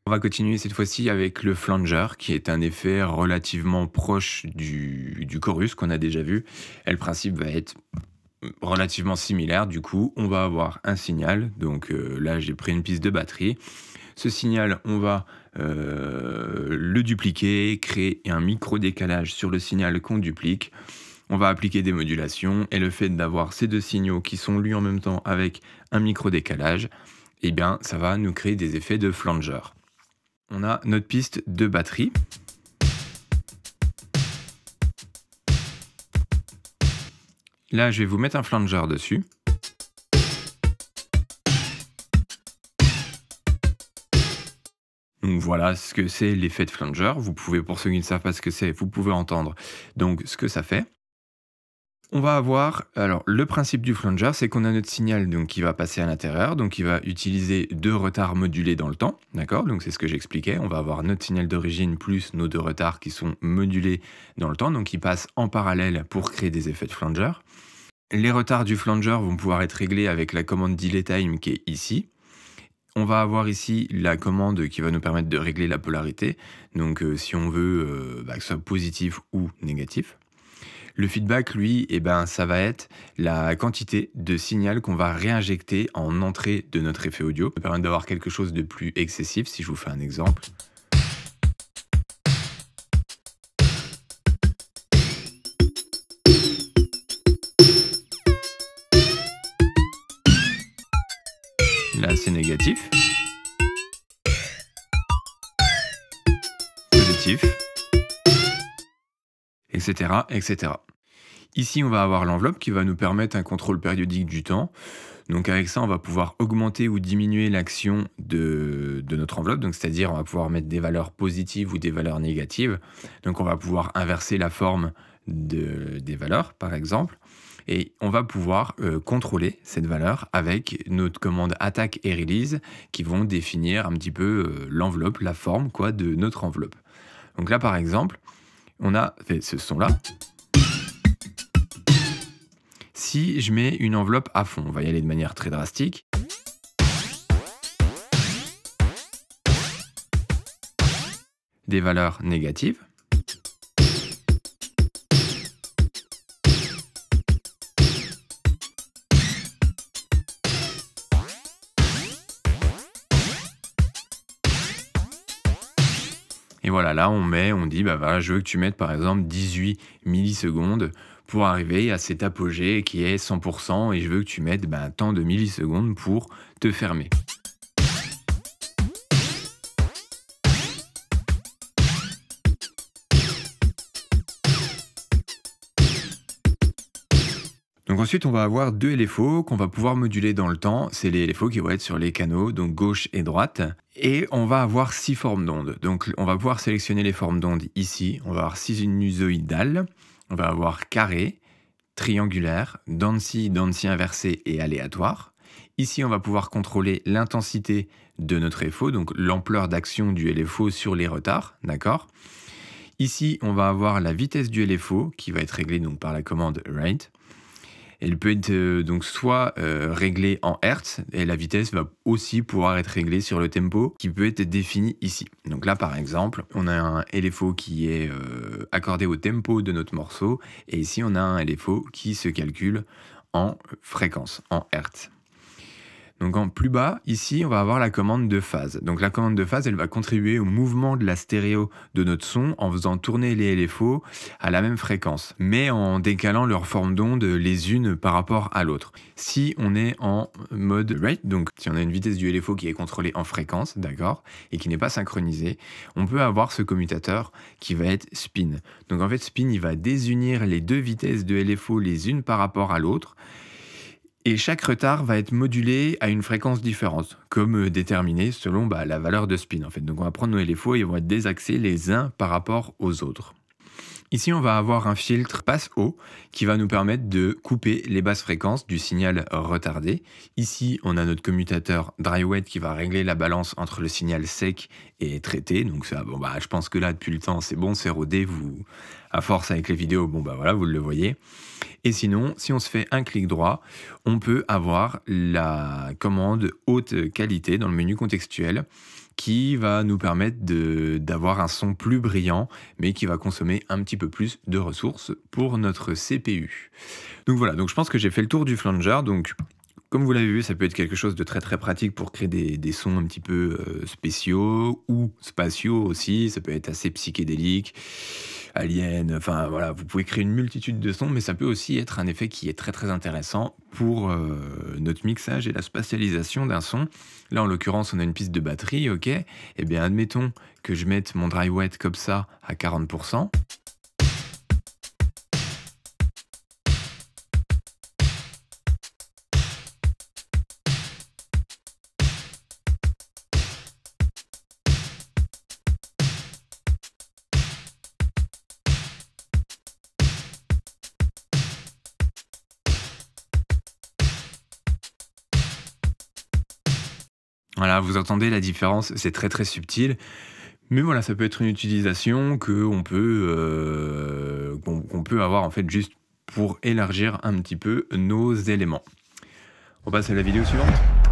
On va continuer cette fois-ci avec le flanger, qui est un effet relativement proche du chorus qu'on a déjà vu. Et le principe va être relativement similaire. Du coup, on va avoir un signal. Donc là, j'ai pris une piste de batterie. Ce signal, on va le dupliquer, créer un micro-décalage sur le signal qu'on duplique. On va appliquer des modulations et le fait d'avoir ces deux signaux qui sont lus en même temps avec un micro-décalage, eh bien, ça va nous créer des effets de flanger. On a notre piste de batterie. Là, je vais vous mettre un flanger dessus. Donc voilà ce que c'est l'effet de flanger. Vous pouvez, pour ceux qui ne savent pas ce que c'est, vous pouvez entendre donc ce que ça fait. On va avoir, alors le principe du flanger, c'est qu'on a notre signal donc, qui va passer à l'intérieur, donc il va utiliser deux retards modulés dans le temps, d'accord? Donc c'est ce que j'expliquais, on va avoir notre signal d'origine plus nos deux retards qui sont modulés dans le temps, donc ils passent en parallèle pour créer des effets de flanger. Les retards du flanger vont pouvoir être réglés avec la commande delay time qui est ici. On va avoir ici la commande qui va nous permettre de régler la polarité, donc si on veut que ce soit positif ou négatif. Le feedback, lui, eh ben, ça va être la quantité de signal qu'on va réinjecter en entrée de notre effet audio. Ça va permettre d'avoir quelque chose de plus excessif, si je vous fais un exemple. Là, c'est négatif. Positif. Etc., etc. Ici, on va avoir l'enveloppe qui va nous permettre un contrôle périodique du temps. Donc avec ça, on va pouvoir augmenter ou diminuer l'action de notre enveloppe. Donc c'est-à-dire, on va pouvoir mettre des valeurs positives ou des valeurs négatives. Donc on va pouvoir inverser la forme des valeurs, par exemple. Et on va pouvoir contrôler cette valeur avec notre commande attaque et release qui vont définir un petit peu l'enveloppe, la forme de notre enveloppe. Donc là, par exemple, on a fait ce son-là. Si je mets une enveloppe à fond, on va y aller de manière très drastique. Des valeurs négatives. Et voilà, là on dit, voilà, je veux que tu mettes par exemple 18 millisecondes pour arriver à cet apogée qui est 100% et je veux que tu mettes tant de millisecondes pour te fermer. Donc ensuite, on va avoir deux LFO qu'on va pouvoir moduler dans le temps. C'est les LFO qui vont être sur les canaux, donc gauche et droite. Et on va avoir 6 formes d'ondes. Donc on va pouvoir sélectionner les formes d'ondes ici. On va avoir sinusoïdales, on va avoir carré, triangulaire, Dancy inversé et aléatoire. Ici, on va pouvoir contrôler l'intensité de notre LFO, donc l'ampleur d'action du LFO sur les retards, d'accord? Ici, on va avoir la vitesse du LFO qui va être réglée donc par la commande rate. Elle peut être donc soit réglée en Hertz et la vitesse va aussi pouvoir être réglée sur le tempo qui peut être défini ici. Donc là par exemple, on a un LFO qui est accordé au tempo de notre morceau et ici on a un LFO qui se calcule en fréquence, en Hertz. Donc en plus bas, ici, on va avoir la commande de phase. Donc la commande de phase, elle va contribuer au mouvement de la stéréo de notre son en faisant tourner les LFO à la même fréquence, mais en décalant leur forme d'onde les unes par rapport à l'autre. Si on est en mode rate, donc si on a une vitesse du LFO qui est contrôlée en fréquence, d'accord, et qui n'est pas synchronisée, on peut avoir ce commutateur qui va être spin. Donc en fait, spin, il va désunir les deux vitesses de LFO les unes par rapport à l'autre. Et chaque retard va être modulé à une fréquence différente, comme déterminé selon la valeur de spin en fait. Donc on va prendre nos LFO et ils vont être désaxés les uns par rapport aux autres. Ici, on va avoir un filtre passe-haut qui va nous permettre de couper les basses fréquences du signal retardé. Ici, on a notre commutateur dry wet qui va régler la balance entre le signal sec et traité. Donc ça, je pense que là, depuis le temps, c'est bon, c'est rodé. À force avec les vidéos, voilà, vous le voyez. Et sinon, si on se fait un clic droit, on peut avoir la commande haute qualité dans le menu contextuel qui va nous permettre d'avoir un son plus brillant, mais qui va consommer un petit peu plus de ressources pour notre CPU. Donc voilà, donc je pense que j'ai fait le tour du flanger. Donc comme vous l'avez vu, ça peut être quelque chose de très très pratique pour créer des sons un petit peu spéciaux ou spatiaux aussi. Ça peut être assez psychédélique, alien, enfin voilà, vous pouvez créer une multitude de sons, mais ça peut aussi être un effet qui est très très intéressant pour notre mixage et la spatialisation d'un son. Là, en l'occurrence, on a une piste de batterie, ok. Eh bien, admettons que je mette mon dry wet comme ça à 40%. Voilà, vous entendez la différence, c'est très très subtil. Mais voilà, ça peut être une utilisation qu'on peut avoir en fait juste pour élargir un petit peu nos éléments. On passe à la vidéo suivante.